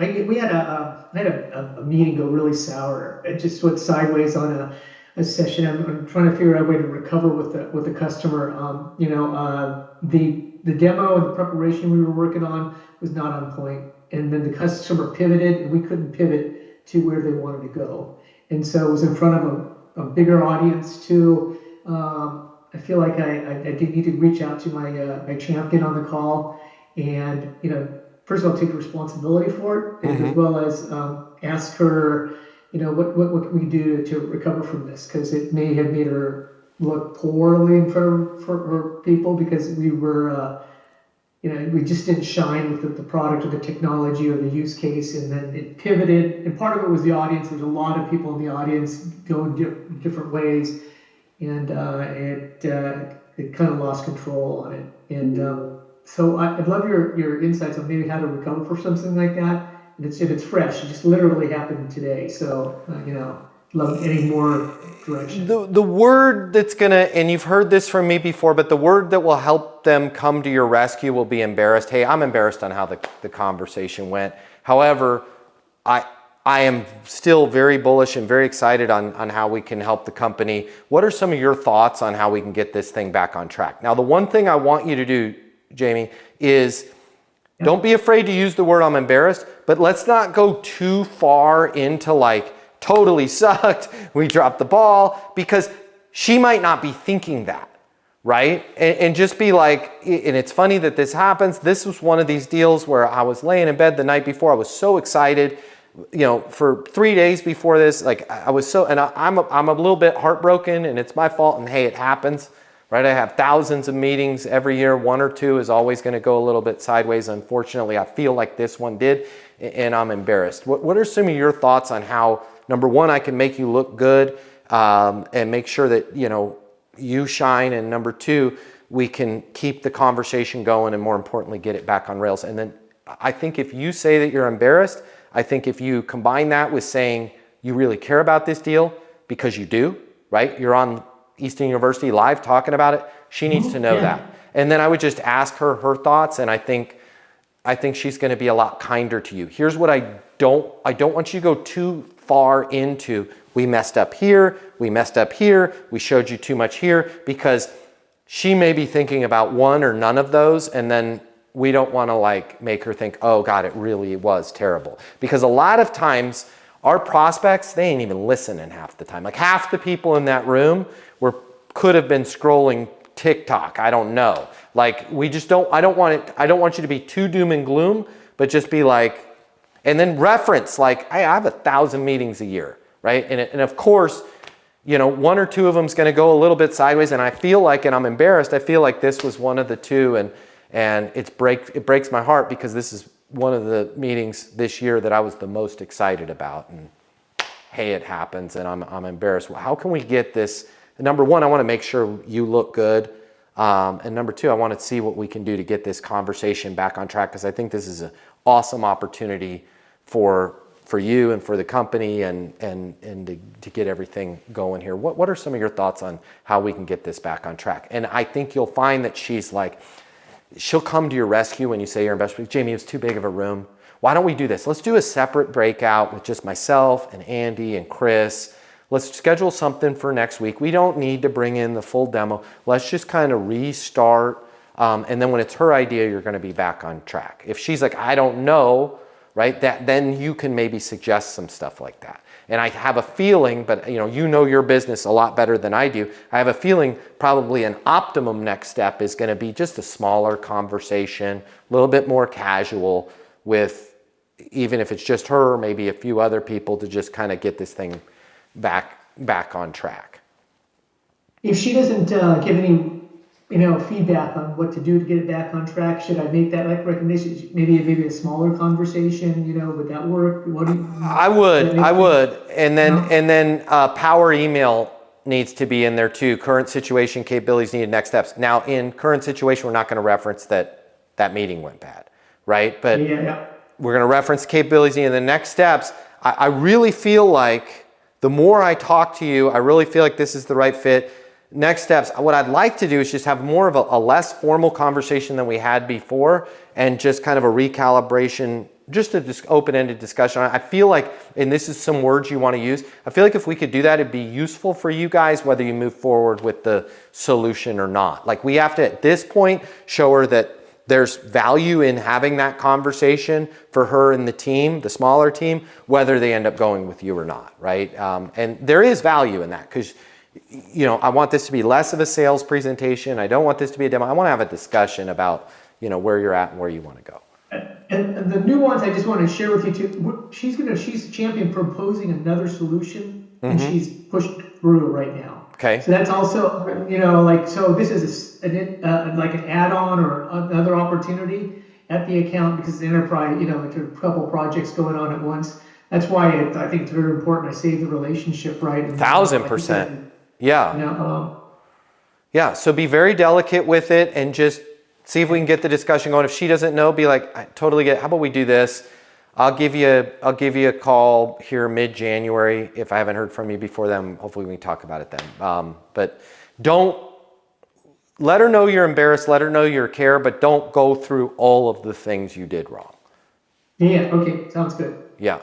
we had a meeting go really sour. It just went sideways on a session. I'm trying to figure out a way to recover with the customer. The demo and the preparation we were working on was not on point, and then the customer pivoted, and we couldn't pivot to where they wanted to go. And so it was in front of a bigger audience too. I feel like I did need to reach out to my champion on the call, and first of all, take responsibility for it, as well as ask her, what can we do to recover from this? Because it may have made her look poorly in front of for people because we were, we just didn't shine with the product or the technology or the use case, and then it pivoted. And part of it was the audience. There's a lot of people in the audience going different ways, and it kind of lost control on it. And so I'd love your insights on maybe how to recover for something like that. And if it's fresh, it just literally happened today. So love any more direction. The word that's gonna, and you've heard this from me before, but the word that will help them come to your rescue will be embarrassed. Hey, I'm embarrassed on how the conversation went. However, I am still very bullish and very excited on how we can help the company. What are some of your thoughts on how we can get this thing back on track? Now, the one thing I want you to do, Jamie, is don't be afraid to use the word I'm embarrassed, but let's not go too far into like totally sucked, we dropped the ball, because she might not be thinking that, right? And just be like, and it's funny that this happens. This was one of these deals where I was laying in bed the night before. I was so excited, for 3 days before this, like I was so, and I'm a little bit heartbroken, and it's my fault, and hey, it happens. Right, I have thousands of meetings every year. One or two is always going to go a little bit sideways. Unfortunately, I feel like this one did, and I'm embarrassed. What are some of your thoughts on how, number one, I can make you look good and make sure that you shine, and number two, we can keep the conversation going, and more importantly, get it back on rails. And then I think if you say that you're embarrassed, I think if you combine that with saying you really care about this deal, because you do, right? You're on Eastern University live talking about it. She needs to know that. And then I would just ask her thoughts, and I think she's going to be a lot kinder to you. Here's what I don't want you to go too far into, we messed up here, we showed you too much here, because she may be thinking about one or none of those, and then we don't want to like make her think, oh God, it really was terrible. Because a lot of times our prospects, they ain't even listening half the time. Like half the people in that room could have been scrolling TikTok. I don't know. Like we just don't, I don't want you to be too doom and gloom, but just be like, and then reference like, hey, I have 1,000 meetings a year, right? And of course, one or two of them is going to go a little bit sideways, and I feel like, and I'm embarrassed, I feel like this was one of the two, and it breaks my heart, because this is one of the meetings this year that I was the most excited about, and hey, it happens, and I'm embarrassed. How can we get this? Number one, I want to make sure you look good, and number two, I want to see what we can do to get this conversation back on track, because I think this is an awesome opportunity for you and for the company, and to get everything going here. What are some of your thoughts on how we can get this back on track? And I think you'll find that she'll come to your rescue when you say you're embarrassed. Jamie, it's too big of a room. Why don't we do this? Let's do a separate breakout with just myself and Andy and Chris. Let's schedule something for next week. We don't need to bring in the full demo. Let's just kind of restart. And then when it's her idea, you're going to be back on track. If she's like, I don't know, right? Then you can maybe suggest some stuff like that. And I have a feeling, but you know your business a lot better than I do. I have a feeling probably an optimum next step is going to be just a smaller conversation, a little bit more casual, with even if it's just her, maybe a few other people, to just kind of get this thing back on track. If she doesn't give any feedback on what to do to get it back on track, should I make that like recommendation? Maybe a smaller conversation, would that work? I would. And then power email needs to be in there too. Current situation, capabilities needed, next steps. Now in current situation, we're not going to reference that meeting went bad, right? But we're going to reference capabilities needed, the next steps. I really feel like the more I talk to you, I really feel like this is the right fit. next steps, what I'd like to do is just have more of a less formal conversation than we had before, and just kind of a recalibration, just a open-ended discussion. I feel like, and this is some words you want to use, I feel like if we could do that, it'd be useful for you guys, whether you move forward with the solution or not. Like, we have to, at this point, show her that there's value in having that conversation for her and the team, the smaller team, whether they end up going with you or not, right? And there is value in that, because I want this to be less of a sales presentation. I don't want this to be a demo. I want to have a discussion about, where you're at and where you want to go. And the nuance I just want to share with you too, she's champion proposing another solution, and she's pushed through right now. Okay. So that's also, so this is like an add-on or another opportunity at the account, because the enterprise, like there are a couple projects going on at once. That's why I think it's very important I save the relationship right. 1,000%. Yeah. Yeah. So be very delicate with it, and just see if we can get the discussion going. If she doesn't know, be like, I totally get it. How about we do this? I'll give you a call here mid-January. If I haven't heard from you before then, hopefully we can talk about it then. But don't let her know you're embarrassed. Let her know you care, but don't go through all of the things you did wrong. Yeah. Okay. Sounds good. Yeah.